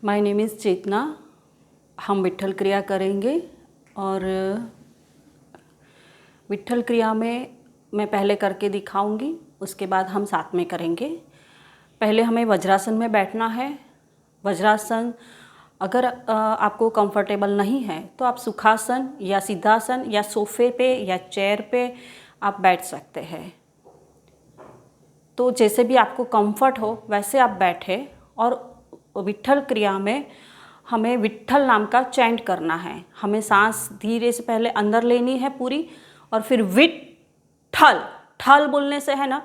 My name is चेतना। हम विट्ठल क्रिया करेंगे और विट्ठल क्रिया में मैं पहले करके दिखाऊंगी, उसके बाद हम साथ में करेंगे। पहले हमें वज्रासन में बैठना है। वज्रासन अगर आपको कंफर्टेबल नहीं है तो आप सुखासन या सिद्धासन या सोफे पे या चेयर पे आप बैठ सकते हैं। तो जैसे भी आपको कंफर्ट हो वैसे आप बैठे और विट्ठल क्रिया में हमें विट्ठल नाम का चैंट करना है। हमें सांस धीरे से पहले अंदर लेनी है पूरी, और फिर विट्ठल ठल बोलने से है ना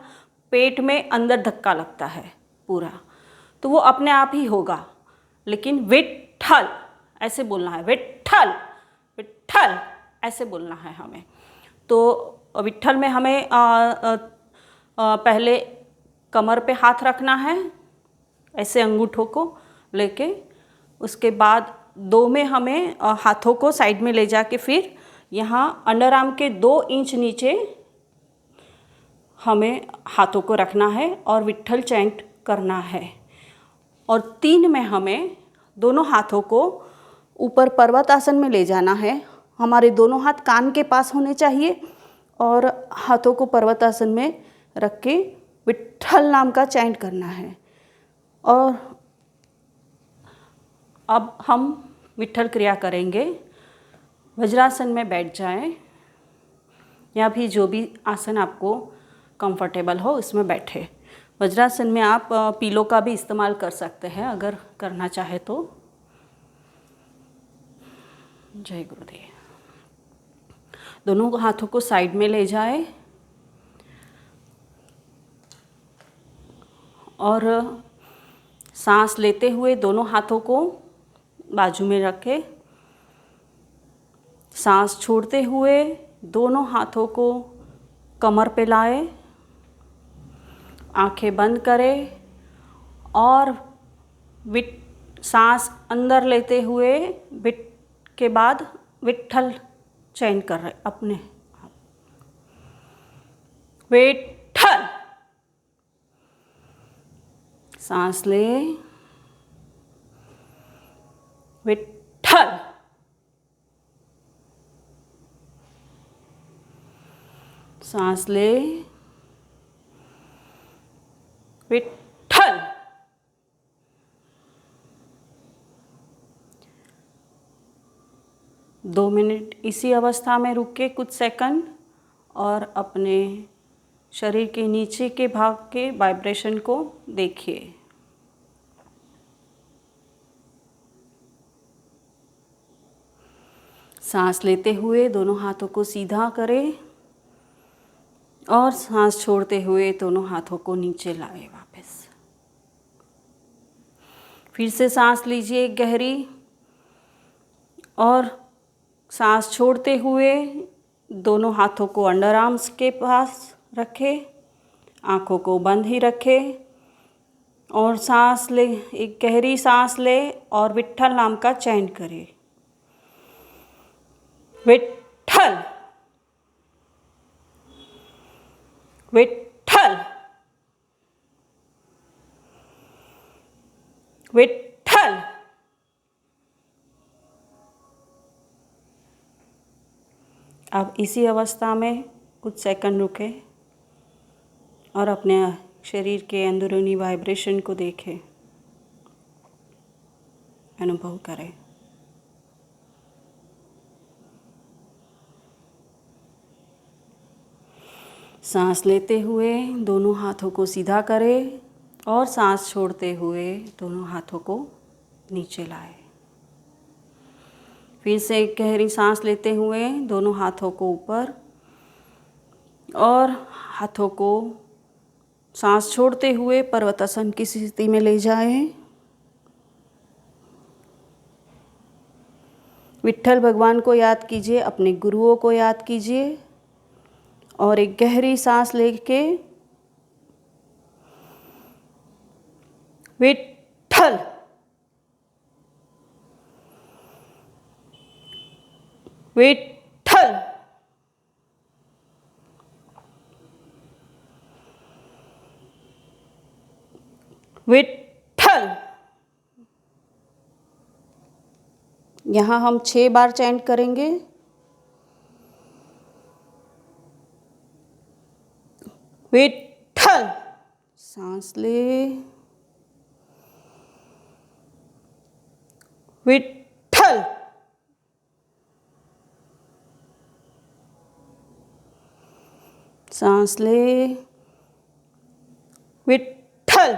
पेट में अंदर धक्का लगता है पूरा, तो वो अपने आप ही होगा, लेकिन विट्ठल ऐसे बोलना है। विट्ठल विट्ठल ऐसे बोलना है हमें। तो विट्ठल में हमें पहले कमर पे हाथ रखना है ऐसे अंगूठों को लेके, उसके बाद दो में हमें हाथों को साइड में ले जाके फिर यहाँ अंडर आर्म के 2 इंच नीचे हमें हाथों को रखना है और विट्ठल चैंट करना है। और 3 में हमें दोनों हाथों को ऊपर पर्वत आसन में ले जाना है। हमारे दोनों हाथ कान के पास होने चाहिए और हाथों को पर्वत आसन में रख के विट्ठल नाम का चैंट करना है। और अब हम विट्ठल क्रिया करेंगे। वज्रासन में बैठ जाएं या भी जो भी आसन आपको कंफर्टेबल हो उसमें बैठे। वज्रासन में आप पीलो का भी इस्तेमाल कर सकते हैं अगर करना चाहे तो। जय गुरुदेव। दोनों हाथों को साइड में ले जाए और सांस लेते हुए दोनों हाथों को बाजू में रखें। सांस छोड़ते हुए दोनों हाथों को कमर पे लाए, आंखें बंद करें और सांस अंदर लेते हुए विट के बाद विट्ठल चैन कर रहे अपने। विट्ठल सांस ले, विट्ठल सांस ले, विट्ठल। दो मिनट इसी अवस्था में रुक के कुछ सेकंड और अपने शरीर के नीचे के भाग के वाइब्रेशन को देखिए। सांस लेते हुए दोनों हाथों को सीधा करें और सांस छोड़ते हुए दोनों हाथों को नीचे लाए वापस। फिर से सांस लीजिए गहरी और सांस छोड़ते हुए दोनों हाथों को अंडर आर्म्स के पास रखें, आंखों को बंद ही रखें और सांस ले, एक गहरी सांस ले और विट्ठल नाम का चैंट करें। विट्ठल विट्ठल विट्ठल। अब इसी अवस्था में कुछ सेकंड रुके और अपने शरीर के अंदरूनी वाइब्रेशन को देखें, अनुभव करें। सांस लेते हुए दोनों हाथों को सीधा करें और सांस छोड़ते हुए दोनों हाथों को नीचे लाए। फिर से एक गहरी सांस लेते हुए दोनों हाथों को ऊपर और हाथों को सांस छोड़ते हुए पर्वतासन की स्थिति में ले जाएं। विट्ठल भगवान को याद कीजिए, अपने गुरुओं को याद कीजिए और एक गहरी सांस लेके विट्ठल विट्ठल विट्ठल यहाँ हम 6 बार चैंट करेंगे। विठ्ठल, सांस ले, विठ्ठल, सांस ले, विठ्ठल।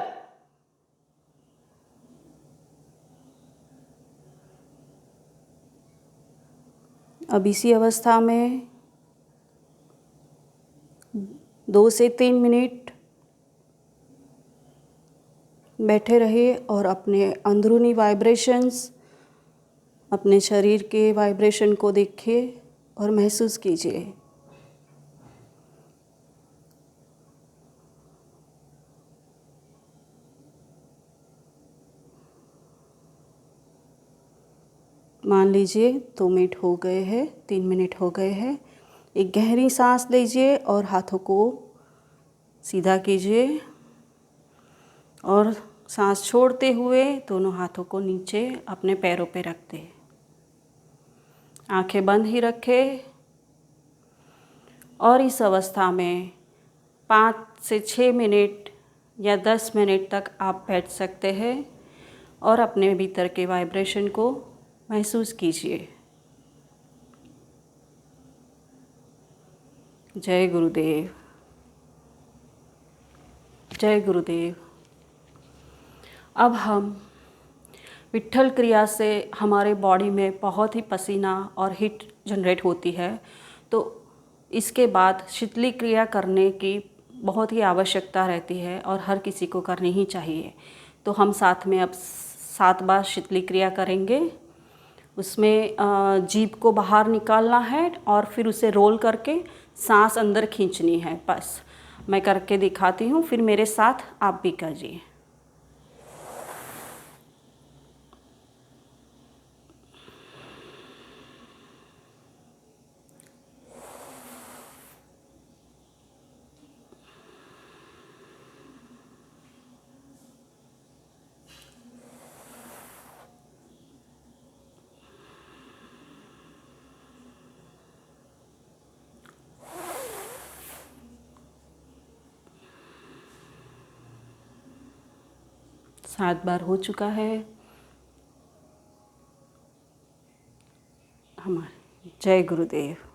अब इसी अवस्था में 2 से 3 मिनट बैठे रहिए और अपने अंदरूनी वाइब्रेशंस, अपने शरीर के वाइब्रेशन को देखिए और महसूस कीजिए। मान लीजिए 2 मिनट हो गए हैं, 3 मिनट हो गए हैं। एक गहरी सांस लीजिए और हाथों को सीधा कीजिए और सांस छोड़ते हुए दोनों हाथों को नीचे अपने पैरों पे रख दें। आंखें बंद ही रखें और इस अवस्था में 5 से 6 मिनट या 10 मिनट तक आप बैठ सकते हैं और अपने भीतर के वाइब्रेशन को महसूस कीजिए। जय गुरुदेव, जय गुरुदेव। अब हम विट्ठल क्रिया से हमारे बॉडी में बहुत ही पसीना और हीट जनरेट होती है, तो इसके बाद शीतली क्रिया करने की बहुत ही आवश्यकता रहती है और हर किसी को करनी ही चाहिए। तो हम साथ में अब 7 बार शीतली क्रिया करेंगे। उसमें जीभ को बाहर निकालना है और फिर उसे रोल करके सांस अंदर खींचनी है। बस मैं करके दिखाती हूँ, फिर मेरे साथ आप भी कीजिए। सात बार हो चुका है हमारे। जय गुरुदेव।